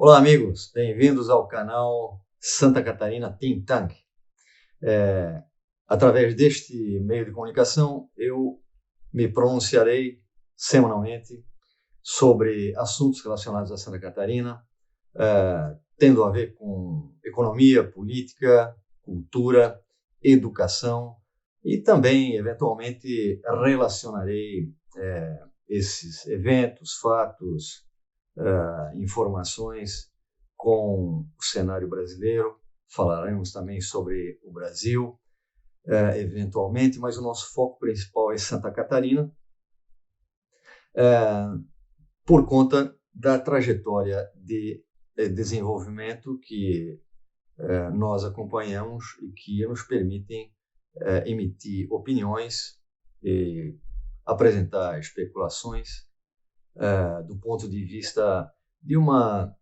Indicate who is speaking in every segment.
Speaker 1: Olá, amigos, bem-vindos ao canal Santa Catarina Think Tank. Através deste meio de comunicação, eu me pronunciarei semanalmente sobre assuntos relacionados a Santa Catarina, tendo a ver com economia, política, cultura, educação e também, eventualmente, relacionarei esses eventos, fatos, informações com o cenário brasileiro. Falaremos também sobre o Brasil, eventualmente, mas o nosso foco principal é Santa Catarina, por conta da trajetória de desenvolvimento que nós acompanhamos e que nos permitem emitir opiniões e apresentar especulações do ponto de vista de uma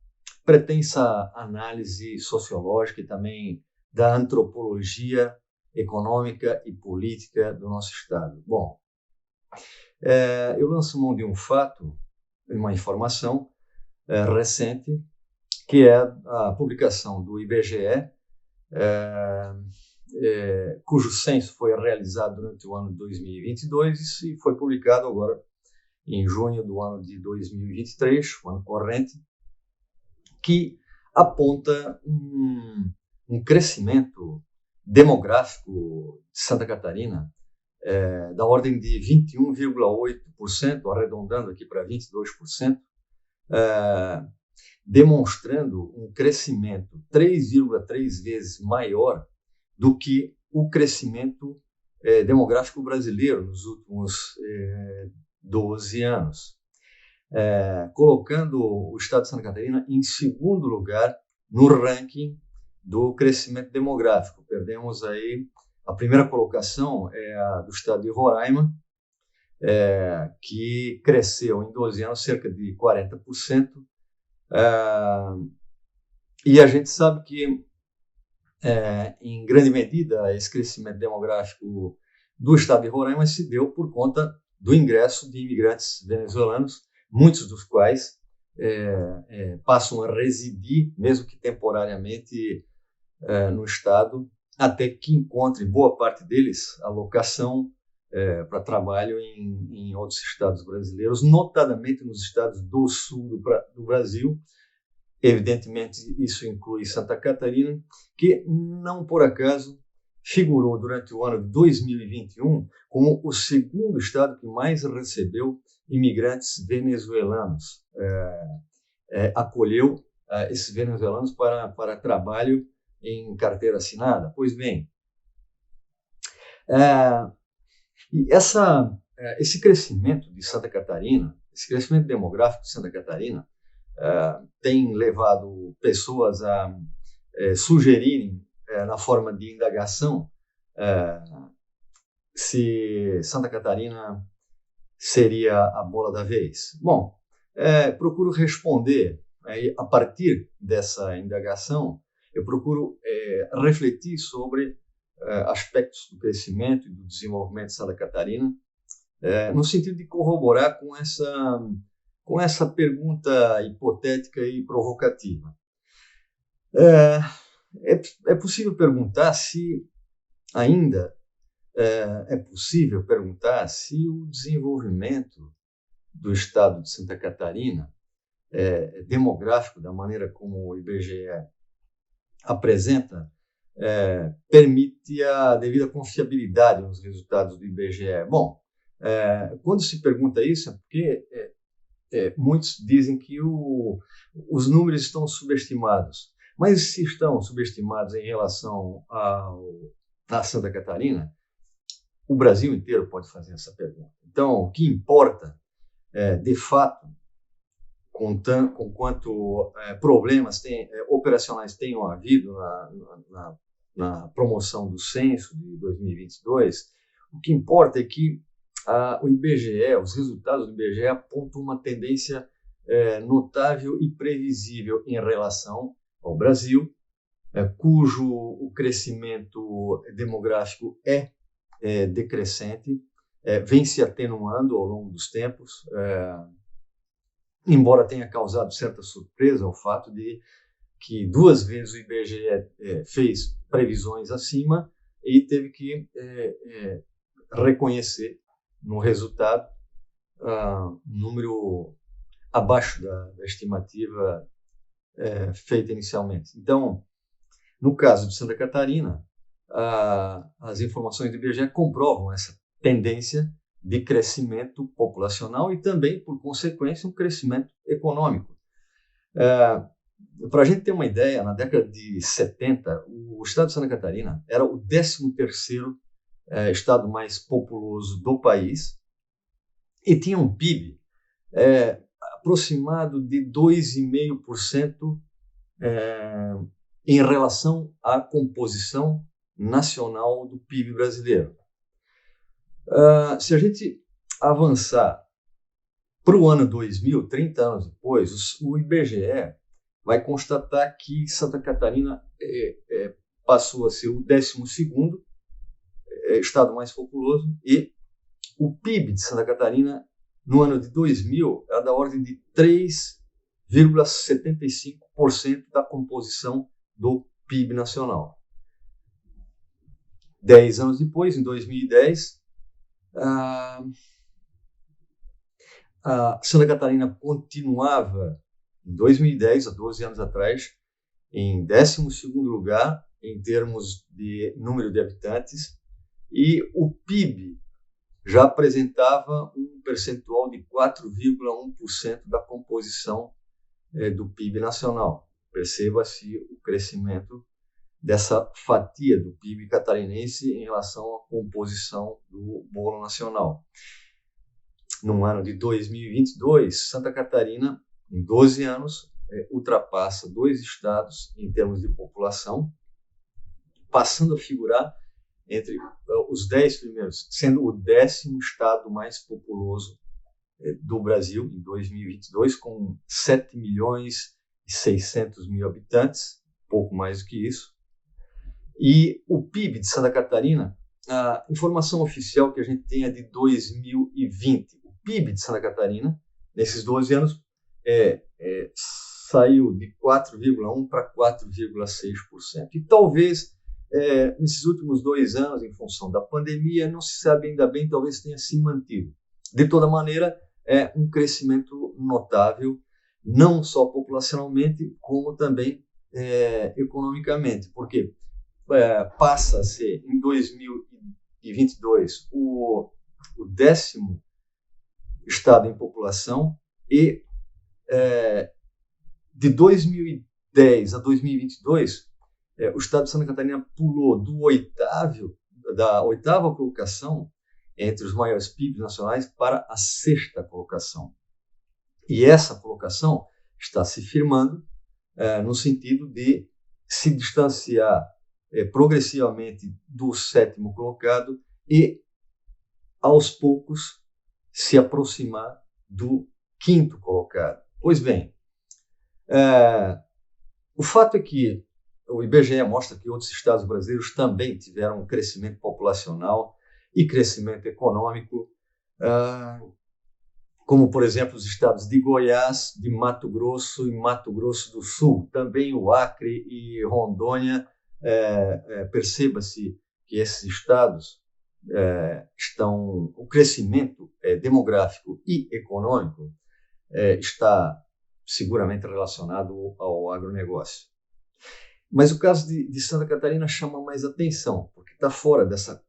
Speaker 1: pretensa análise sociológica e também da antropologia econômica e política do nosso Estado. Bom, eu lanço mão de um fato, uma informação recente, que é a publicação do IBGE, cujo censo foi realizado durante o ano de 2022 e foi publicado agora em junho do ano de 2023, o ano corrente, que aponta um crescimento demográfico de Santa Catarina da ordem de 21,8%, arredondando aqui para 22%, demonstrando um crescimento 3,3 vezes maior do que o crescimento demográfico brasileiro nos últimos 12 anos, colocando o estado de Santa Catarina em segundo lugar no ranking do crescimento demográfico. Perdemos aí, a primeira colocação é a do estado de Roraima, que cresceu em 12 anos cerca de 40%, e a gente sabe que, em grande medida, esse crescimento demográfico do estado de Roraima se deu por conta do ingresso de imigrantes venezuelanos, muitos dos quais passam a residir, mesmo que temporariamente, no estado, até que encontrem, boa parte deles, alocação para trabalho em outros estados brasileiros, notadamente nos estados do sul do Brasil. Evidentemente, isso inclui Santa Catarina, que não por acaso figurou durante o ano de 2021 como o segundo estado que mais recebeu imigrantes venezuelanos. Acolheu esses venezuelanos para trabalho em carteira assinada. Pois bem, e esse crescimento de Santa Catarina, esse crescimento demográfico de Santa Catarina, tem levado pessoas a sugerirem, na forma de indagação, se Santa Catarina seria a bola da vez. Bom, procuro responder, a partir dessa indagação, eu procuro refletir sobre aspectos do crescimento e do desenvolvimento de Santa Catarina, no sentido de corroborar com essa pergunta hipotética e provocativa. É possível perguntar se ainda é possível perguntar se o desenvolvimento do estado de Santa Catarina, demográfico, da maneira como o IBGE apresenta, permite a devida confiabilidade nos resultados do IBGE. Bom, quando se pergunta isso, é porque muitos dizem que os números estão subestimados. Mas se estão subestimados em relação a Santa Catarina, o Brasil inteiro pode fazer essa pergunta. Então, o que importa, de fato, com quanto problemas operacionais tenham havido na promoção do censo de 2022, o que importa é que o IBGE, os resultados do IBGE apontam uma tendência notável e previsível em relação ao Brasil, cujo o crescimento demográfico é decrescente, vem se atenuando ao longo dos tempos. embora tenha causado certa surpresa o fato de que 2 vezes o IBGE fez previsões acima e teve que reconhecer no resultado um número abaixo da estimativa feita inicialmente. Então, no caso de Santa Catarina, as informações do IBGE comprovam essa tendência de crescimento populacional e também, por consequência, um crescimento econômico. Para a gente ter uma ideia, na década de 70, o estado de Santa Catarina era o 13º estado mais populoso do país e tinha um PIB aproximado de 2,5% em relação à composição nacional do PIB brasileiro. Se a gente avançar para o ano 2000, 30 anos depois, o IBGE vai constatar que Santa Catarina passou a ser o 12º estado mais populoso e o PIB de Santa Catarina no ano de 2000 era da ordem de 3,75% da composição do PIB nacional. 10 anos depois, em 2010, Santa Catarina continuava, em 2010, há 12 anos atrás, em 12º lugar em termos de número de habitantes, e o PIB já apresentava um percentual de 4,1% da composição do PIB nacional. Perceba-se o crescimento dessa fatia do PIB catarinense em relação à composição do bolo nacional. No ano de 2022, Santa Catarina, em 12 anos, ultrapassa 2 estados em termos de população, passando a figurar entre os 10 primeiros, sendo o 10º estado mais populoso do Brasil em 2022, com 7.600.000 habitantes, pouco mais do que isso. E o PIB de Santa Catarina, a informação oficial que a gente tem é de 2020. O PIB de Santa Catarina, nesses 12 anos, saiu de 4,1% para 4,6%. E talvez, nesses últimos 2 anos, em função da pandemia, não se sabe ainda bem, talvez tenha se mantido. De toda maneira, é um crescimento notável, não só populacionalmente, como também economicamente, porque passa a ser, em 2022, o 10º estado em população e de 2010 a 2022, o estado de Santa Catarina pulou da 8ª colocação entre os maiores PIBs nacionais para a 6ª colocação. E essa colocação está se firmando no sentido de se distanciar progressivamente do 7º colocado e, aos poucos, se aproximar do 5º colocado. Pois bem, o fato é que o IBGE mostra que outros estados brasileiros também tiveram um crescimento populacional e crescimento econômico, como, por exemplo, os estados de Goiás, de Mato Grosso e Mato Grosso do Sul, também o Acre e Rondônia. Perceba-se que esses estados o crescimento demográfico e econômico está seguramente relacionado ao agronegócio. Mas o caso de Santa Catarina chama mais atenção, porque está fora dessa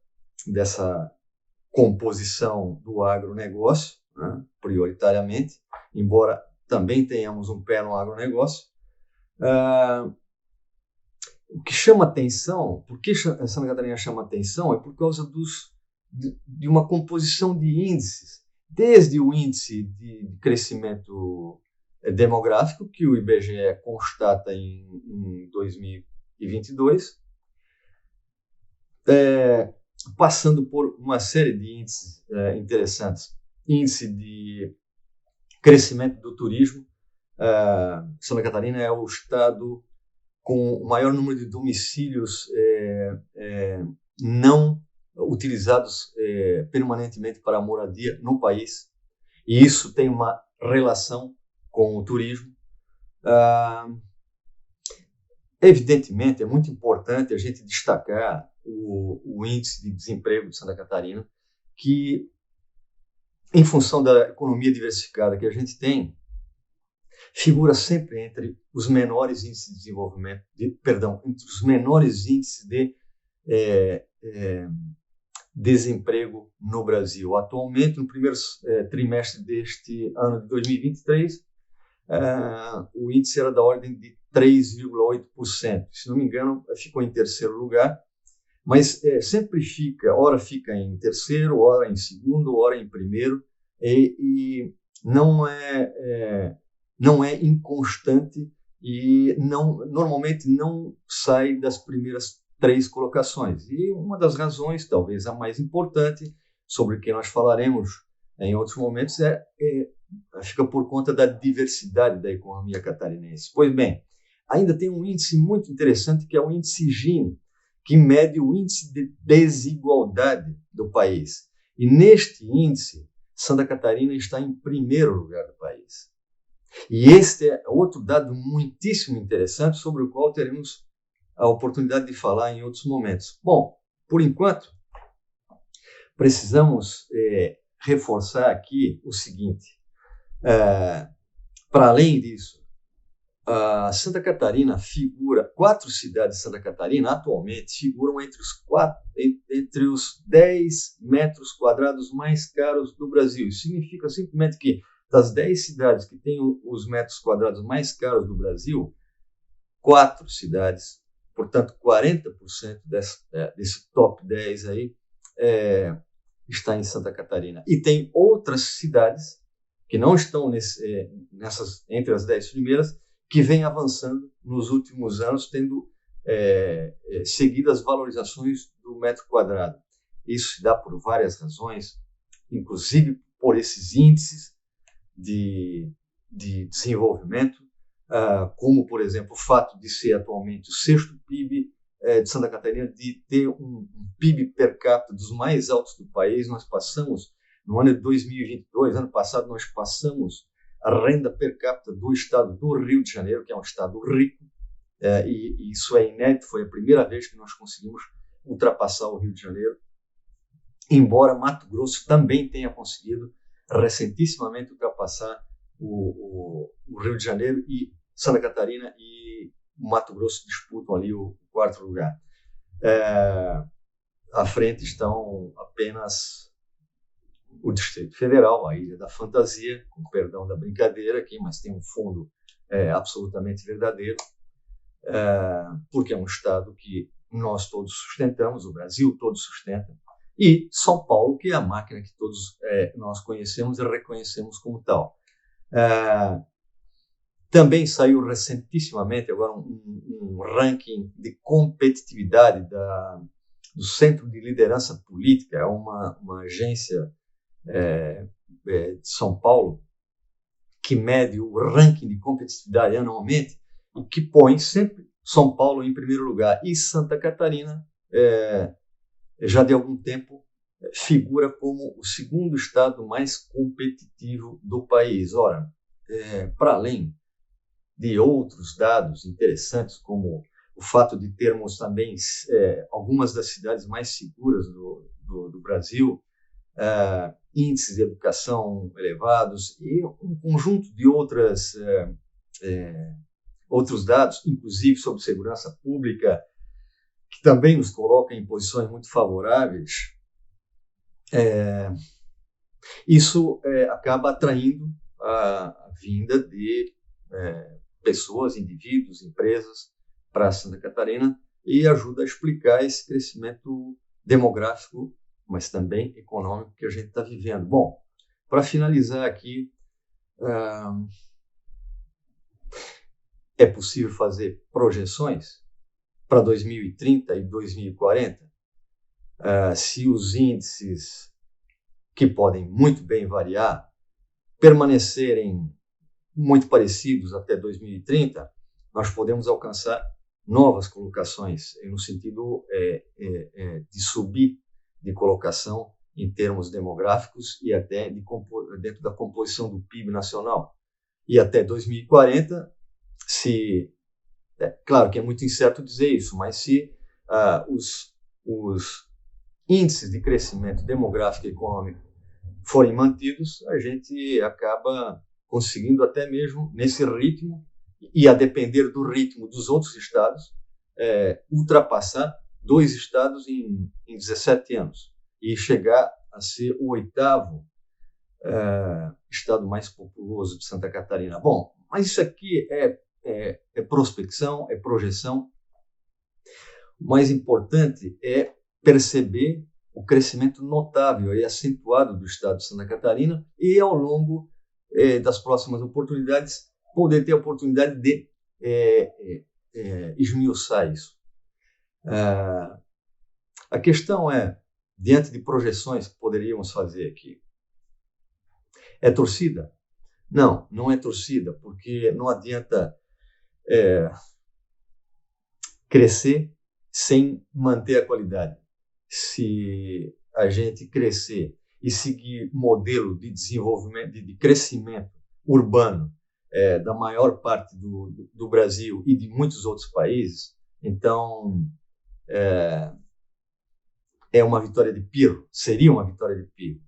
Speaker 1: composição do agronegócio, né, prioritariamente, embora também tenhamos um pé no agronegócio. O que chama atenção, por que Santa Catarina chama atenção, é por causa de uma composição de índices, desde o índice de crescimento demográfico, que o IBGE constata em 2022, passando por uma série de índices interessantes. Índice de crescimento do turismo. Santa Catarina é o estado com o maior número de domicílios não utilizados permanentemente para a moradia no país. E isso tem uma relação com o turismo. Evidentemente, é muito importante a gente destacar o índice de desemprego de Santa Catarina, que, em função da economia diversificada que a gente tem, figura sempre entre os menores índices de desenvolvimento, entre os menores índices de desemprego no Brasil. Atualmente, no primeiro trimestre deste ano de 2023, o índice era da ordem de 3,8%. Se não me engano, ficou em terceiro lugar, mas sempre ora fica em terceiro, ora em segundo, ora em primeiro, e não é inconstante e normalmente não sai das primeiras 3 colocações. E uma das razões, talvez a mais importante, sobre que nós falaremos em outros momentos, fica por conta da diversidade da economia catarinense. Pois bem, ainda tem um índice muito interessante, que é o índice Gini, que mede o índice de desigualdade do país. E neste índice, Santa Catarina está em primeiro lugar do país. E este é outro dado muitíssimo interessante, sobre o qual teremos a oportunidade de falar em outros momentos. Bom, por enquanto, precisamos reforçar aqui o seguinte. Para além disso, a Santa Catarina figura, 4 cidades de Santa Catarina atualmente figuram entre os 10 metros quadrados mais caros do Brasil. Isso significa simplesmente que das 10 cidades que têm os metros quadrados mais caros do Brasil, 4 cidades, portanto 40% desse top 10 aí, está em Santa Catarina. E tem outras cidades que não estão entre as 10 primeiras, que vêm avançando nos últimos anos, tendo seguido as valorizações do metro quadrado. Isso se dá por várias razões, inclusive por esses índices de desenvolvimento, como, por exemplo, o fato de ser atualmente o 6º PIB de Santa Catarina, de ter um PIB per capita dos mais altos do país. Nós passamos, no ano de 2022, ano passado, nós passamos a renda per capita do estado do Rio de Janeiro, que é um estado rico, e isso é inédito, foi a primeira vez que nós conseguimos ultrapassar o Rio de Janeiro, embora Mato Grosso também tenha conseguido recentissimamente ultrapassar o Rio de Janeiro, e Santa Catarina e Mato Grosso disputam ali o 4º lugar. À frente estão apenas o Distrito Federal, a Ilha da Fantasia, com perdão da brincadeira aqui, mas tem um fundo absolutamente verdadeiro, porque é um estado que nós todos sustentamos, o Brasil todo sustenta, e São Paulo, que é a máquina que todos nós conhecemos e reconhecemos como tal. Também saiu recentissimamente agora um ranking de competitividade do Centro de Liderança Política, é uma agência de São Paulo, que mede o ranking de competitividade anualmente e que põe sempre São Paulo em primeiro lugar. E Santa Catarina, já de algum tempo, figura como o 2º estado mais competitivo do país. Ora, para além de outros dados interessantes, como o fato de termos também algumas das cidades mais seguras do Brasil, índices de educação elevados e um conjunto de outros dados, inclusive sobre segurança pública, que também nos coloca em posições muito favoráveis, isso acaba atraindo a vinda de pessoas, indivíduos, empresas para Santa Catarina, e ajuda a explicar esse crescimento demográfico, mas também econômico que a gente está vivendo. Bom, para finalizar aqui, é possível fazer projeções para 2030 e 2040? Se os índices, que podem muito bem variar, permanecerem muito parecidos até 2030, nós podemos alcançar novas colocações, no sentido de subir de colocação em termos demográficos e até dentro da composição do PIB nacional. e até 2040, claro que é muito incerto dizer isso, mas se os índices de crescimento demográfico e econômico forem mantidos, a gente acaba conseguindo até mesmo nesse ritmo, e a depender do ritmo dos outros estados, ultrapassar 2 estados em 17 anos e chegar a ser o 8º estado mais populoso de Santa Catarina. Bom, mas isso aqui é prospecção, é projeção. O mais importante é perceber o crescimento notável e acentuado do estado de Santa Catarina e, ao longo das próximas oportunidades, poder ter a oportunidade de esmiuçar isso. A questão é, diante de projeções que poderíamos fazer aqui, é torcida? Não, não é torcida, porque não adianta crescer sem manter a qualidade. Se a gente crescer e seguir modelo de desenvolvimento, de crescimento urbano da maior parte do Brasil e de muitos outros países, então é uma vitória de Pirro, seria uma vitória de Pirro.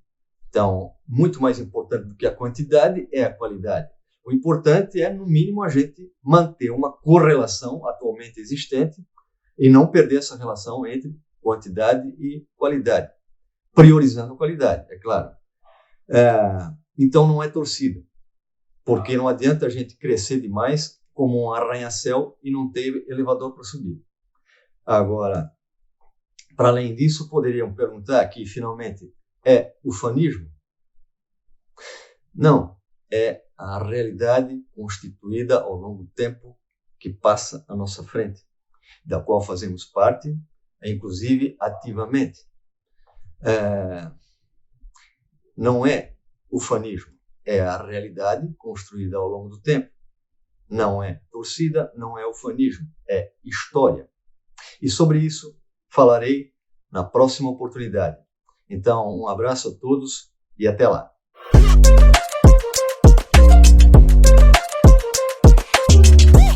Speaker 1: Então, muito mais importante do que a quantidade é a qualidade. O importante é, no mínimo, a gente manter uma correlação atualmente existente e não perder essa relação entre quantidade e qualidade, priorizando a qualidade, é claro. Então, não é torcida, porque não adianta a gente crescer demais como um arranha-céu e não ter elevador para subir. Agora, para além disso, poderiam perguntar aqui, finalmente, é ufanismo? Não, é a realidade constituída ao longo do tempo que passa à nossa frente, da qual fazemos parte, inclusive ativamente. Não é ufanismo, é a realidade construída ao longo do tempo. Não é torcida, não é ufanismo, é história. E sobre isso falarei na próxima oportunidade. Então, um abraço a todos e até lá.